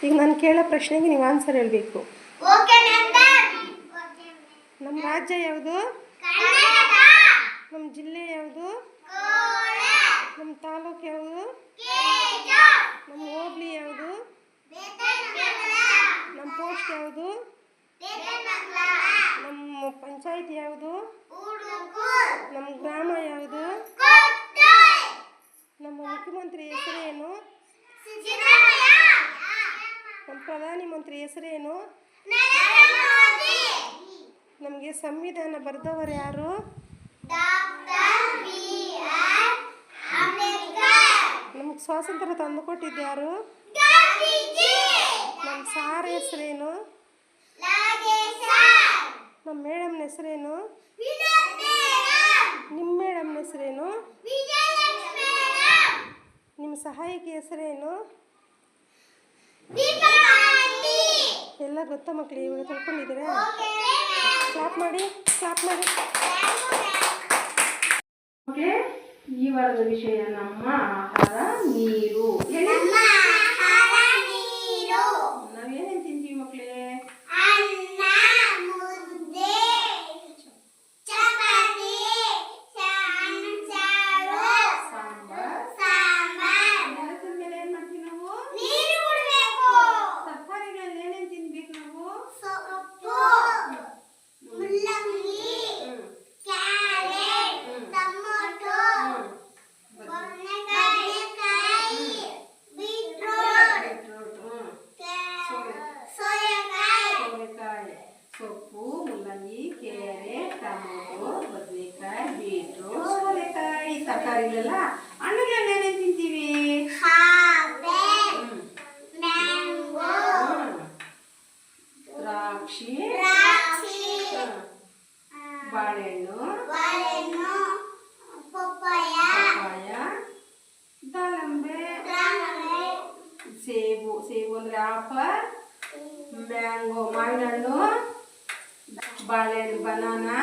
ಈಗ ನಾನು ಕೇಳೋ ಪ್ರಶ್ನೆಗೆ ನೀವು ಆನ್ಸರ್ ಹೇಳಬೇಕು. ನಮ್ಮ ರಾಜ್ಯ ಯಾವುದು? ನಮ್ಮ ಜಿಲ್ಲೆ ಯಾವುದು? ನಮ್ಮ ತಾಲೂಕು ಯಾವುದು? ನಮ್ಮ ಹೋಬಳಿ ಯಾವುದು? ನಮ್ಮ ಪೋಸ್ಟ್ ಯಾವುದು? ನಮ್ಮ ಪಂಚಾಯತ್ ಯಾವುದು? ನಮ್ಮ ಗ್ರಾಮ ಯಾವುದು? ನಮ್ಮ ಮುಖ್ಯಮಂತ್ರಿ ಹೆಸರೇನು? ನಮ್ಮ ಪ್ರಧಾನಿ ಮಂತ್ರಿ ಹೆಸರೇನು? ನಮಗೆ ಸಂವಿಧಾನ ಬರೆದವರು ಯಾರು? ನಮ್ಗೆ ಸ್ವಾತಂತ್ರ್ಯ ತಂದುಕೊಟ್ಟಿದ್ದು ಯಾರು? ನಮ್ಮ ಸಾರ್ ಹೆಸರೇನು? ನಮ್ಮ ಮೇಡಮ್ನ ಹೆಸರೇನು? ನಿಮ್ಮ ಮೇಡಮ್ನ ಹೆಸರೇನು? ನಿಮ್ಮ ಸಹಾಯಕಿ ಹೆಸರೇನು? ಎಲ್ಲ ಗೊತ್ತಾ ಮಕ್ಕಳು? ಇವಾಗ ತಿಳ್ಕೊಂಡಿದ್ದೀರಾ? ಕ್ಲಾಪ್ ಮಾಡಿ. ಈ ವಾರದ ವಿಷಯ ನಮ್ಮ ಆಹಾರ ನೀರು. ನಾವೇನೇನು ತಿಂತೀವಿ ಮಕ್ಕಳೇ? ಸೊಪ್ಪು, ಮುಲ್ಲಂಗಿ, ಕೆರೆ, ಟೊಮೊಟೊ, ಬದನೆಕಾಯಿ, ಬೀಟ್ರೂಟ್, ಸೋರೆಕಾಯಿ. ತರಕಾರಿಗಳೆಲ್ಲ ಹಣ್ಣುಗಳೆಲ್ಲ ಏನೇನು ತಿಂತೀವಿ? ದ್ರಾಕ್ಷಿ, ಬಾಳೆಹಣ್ಣು, ಪಪ್ಪಾಯ, ದಾಳಿಂಬೆ, ಸೇಬು ಅಂದ್ರೆ ಆಪಲ್, ಮ್ಯಾಂಗೋ ಮಾವಿನ ಹಣ್ಣು, ಬಾಳೆಹಣ್ಣು ಬನಾನಾ,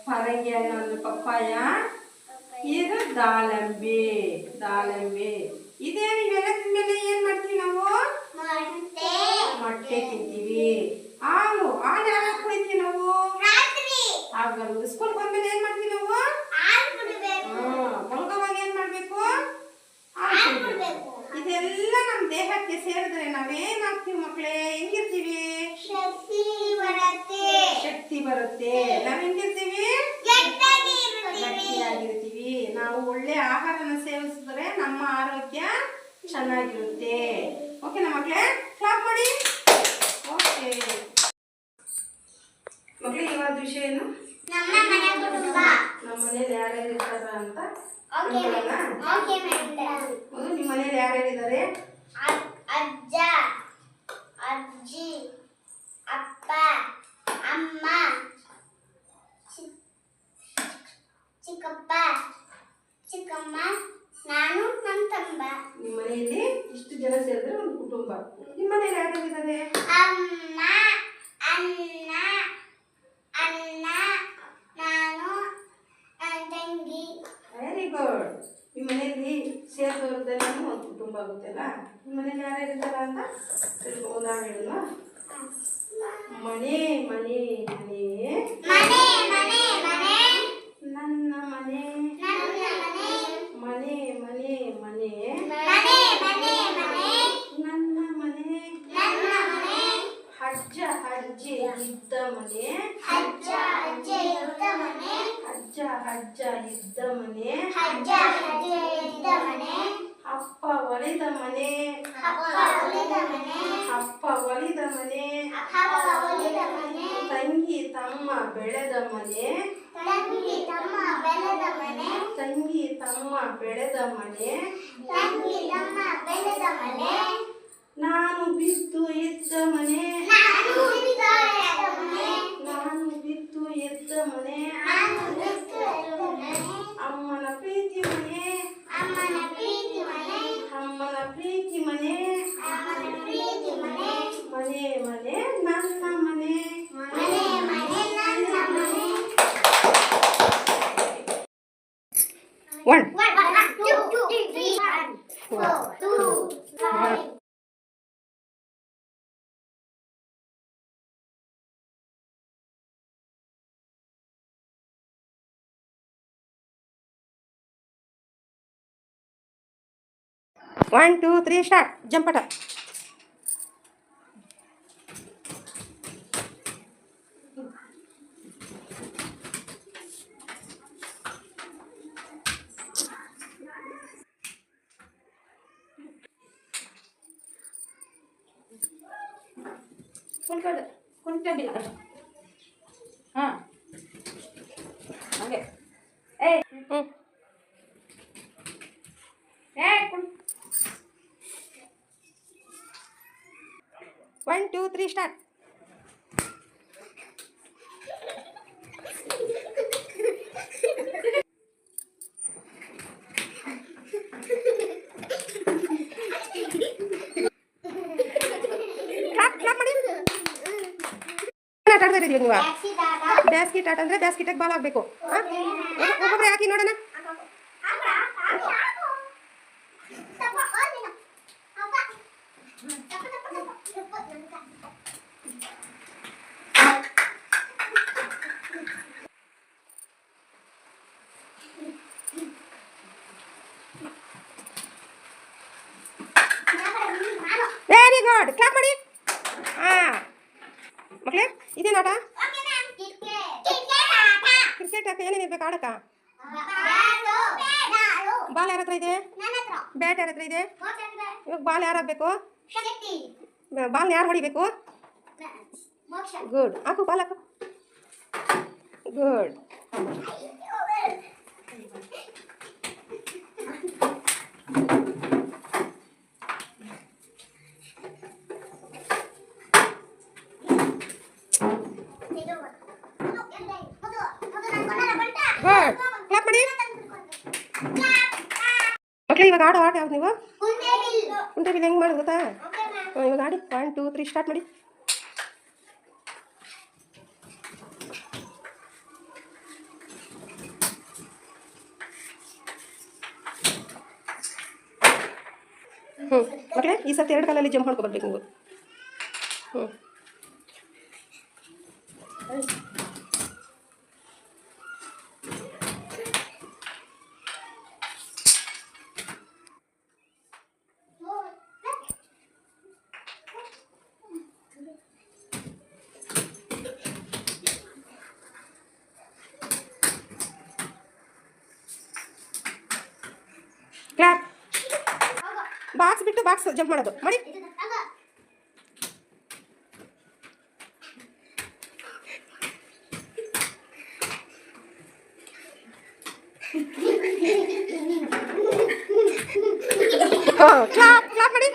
ಪರಂಗಿ ಹಣ್ಣು ಅಂದ್ರೆ ಪಪ್ಪಾಯ, ಇದು ದಾಳಿಂಬೆ. ಇದೇ ಇವೆಲ್ಲ ತಿಂದ್ಮೇಲೆ ಏನ್ ಮಾಡ್ತೀವಿ ನಾವು? ಮೊಟ್ಟೆ ತಿಂತೀವಿ. ಹಾಲು ಯಾವಾಗ ಕುಡಿತೀವಿ ನಾವು? ಆಗಲ್ಲ. ಸ್ಕೂಲ್ ಬಂದ್ಮೇಲೆ ಏನ್ ಮಾಡ್ತೀವಿ ನಾವು? ಮಲ್ಗೋವಾಗ ಏನ್ ಮಾಡ್ಬೇಕು? ಇದೆಲ್ಲ ನಮ್ಮ ದೇಹಕ್ಕೆ ಸೇರಿದ್ರೆ ನಾವೇನಾಗ್ತೀವಿ ಮಕ್ಕಳೇ? ಹೆಂಗಿರ್ತೀವಿ? ಶಕ್ತಿ ಬರುತ್ತೆ. ನಾವ್ ಹೆಂಗಿರ್ತೀವಿ? ಗಟ್ಟಿಯಾಗಿರ್ತೀವಿ. ನಾವು ಒಳ್ಳೆ ಆಹಾರನ ಸೇವಿಸಿದ್ರೆ ನಮ್ಮ ಆರೋಗ್ಯ ಚೆನ್ನಾಗಿರುತ್ತೆ. ಓಕೆನಾ ಮಕ್ಕಳೇ? ಕ್ಲಾಪ್ ಮಾಡಿ. ಓಕೆ ಮಕ್ಕಳೇ, ಇವಾಗ ವಿಷಯ ಏನು? ನಮ್ಮ ಮನೇಲಿ ಯಾರ್ಯಾರು ಇರ್ತಾರ ಅಂತ ತಿಳ್ಕೊಳ್ಳೋಣ. ನಿಮ್ಮ ಮನೇಲಿ ಯಾರ್ಯಾರಿದ್ದಾರೆ? ಅಜ್ಜ, ಅಜ್ಜಿ, ಅಪ್ಪ, ಅಮ್ಮ, ಚಿಕ್ಕಪ್ಪ, ಚಿಕ್ಕಮ್ಮ, ನಾನು, ನನ್ನ ತಮ್ಮ. ನಿಮ್ಮ ಮನೆಯಲ್ಲಿ ಇಷ್ಟು ಜನ ಸೇರಿದ್ರೆ ಒಂದು ಕುಟುಂಬ. ನಿಮ್ಮ ಮನೇಲಿ ಯಾರ್ಯಾರಿದ್ದಾರೆ? ಅಮ್ಮ, ಅಣ್ಣ, ನಾನು, ನನ್ನ ತಂಗಿ. Very good. ನಿಮ್ಮ ಮನೆಯಲ್ಲಿ ಸೇರಿದವ್ರದ್ದೆಲ್ಲ ಒಂದು ಕುಟುಂಬ ಆಗುತ್ತಲ್ಲ. ನಿಮ್ಮ ಮನೇಲಿ ಯಾರ್ಯಾರಿದ್ದಾರ ಅಂತ ಉದಾಹರಣೆ ಹೇಳುವ. ಮನೆ ನನ್ನ ಮನೆ, ನನ್ನ ಮನೆ, ಅಜ್ಜ ಅಜ್ಜಿ ಇದ್ದ ಮನೆ, ಅಪ್ಪ ಒಲಿದ ಮನೆ, ತಂಗಿ ತಮ್ಮ ಬೆಳೆದ ಮನೆ, ನಾನು ಬಿದ್ದು ಎದ್ದ ಮನೆ, ಅಮ್ಮನ ಪ್ರೀತಿ ಮನೆ, ಮನೆ ನನ್ನ ಮನೆ. One, 2, 3, 4, 2, 5. 1 2 3 ಸ್ಟಾರ್ಟ್ ಜಂಪಟ. ಕುಂತ್ಕೊಂಡಿಲ್ಲ ಹಾಂ ಹಾಗೆ ಏಯ್ ಹ್ಞೂ ಏಯ್ 1 2 3 ಸ್ಟಾರ್ಟ್. ಕ್ಲಾಪ್ ಮಾಡಿ. ಆಟ ಆಡ್ತಾ ಇದ್ದೀವಿ ನೀವು. ಬ್ಯಾಸ್ಕೆಟ್ ಆಟ ಅಂದರೆ ಬ್ಯಾಸ್ಕೆಟಾಗಿ ಬಾಲ್ ಆಗಬೇಕು. ಒಬ್ಬೊಬ್ಬರೇ ಹಾಕಿ ನೋಡೋಣ. ವೆರಿ ಗುಡ್, ಕ್ಲಾಪ್ ಮಾಡಿ. ಹಾಂ ಮಕ್ಕಳೇ, ಇದೇನು ಆಟ? ಕ್ರಿಕೆಟ್ ಆಟ ಏನೇನು ಇರ್ಬೇಕು ಆಡಕ್ಕ? ಬಾಲ್ ಯಾರ ಹತ್ರ ಇದೆ? ಬ್ಯಾಟ್ ಯಾರ ಹತ್ರ ಇದೆ? ಇವಾಗ ಬಾಲ್ ಯಾರು ಹಾಕಬೇಕು? ಬಾಲ್ ಯಾರು ಹೊಡಿಬೇಕು? ಗುಡ್, ಹಾಕು ಬಾಲ್ ಹಾಕು. ಗುಡ್. ಗುಡ್, ಕ್ಲಾಪ್ ಮಾಡಿ. ಮಕ್ಕಳೇ, ಇವಾಗ ಆಡೋ ಆಟ ಯಾವ್ದು ನೀವು? ಕುಂಟೆಬಿಲ್ಲೆ ಹೆಂಗೆ ಮಾಡೋದು ಗೊತ್ತಾ? ಇವಾಗ ಆಡಿ 1 2 3 ಸ್ಟಾರ್ಟ್ ಮಾಡಿ. ಮಕ್ಕಳೇ, ಈ ಸರ್ತಿ 2 ಕಾಲಲ್ಲಿ ಜಂಪ್ ಮಾಡ್ಕೊಬರ್ಬೇಕು ನೀವು. ಕ್ಲಾಪ್. ಬಾಕ್ಸ್ ಬಿಟ್ಟು ಬಾಕ್ಸ್ ಜಂಪ್ ಮಾಡೋದು ಮಾಡಿ. ಕ್ಲಾಪ್ ಕ್ಲಾಪ್ ಮಾಡಿ.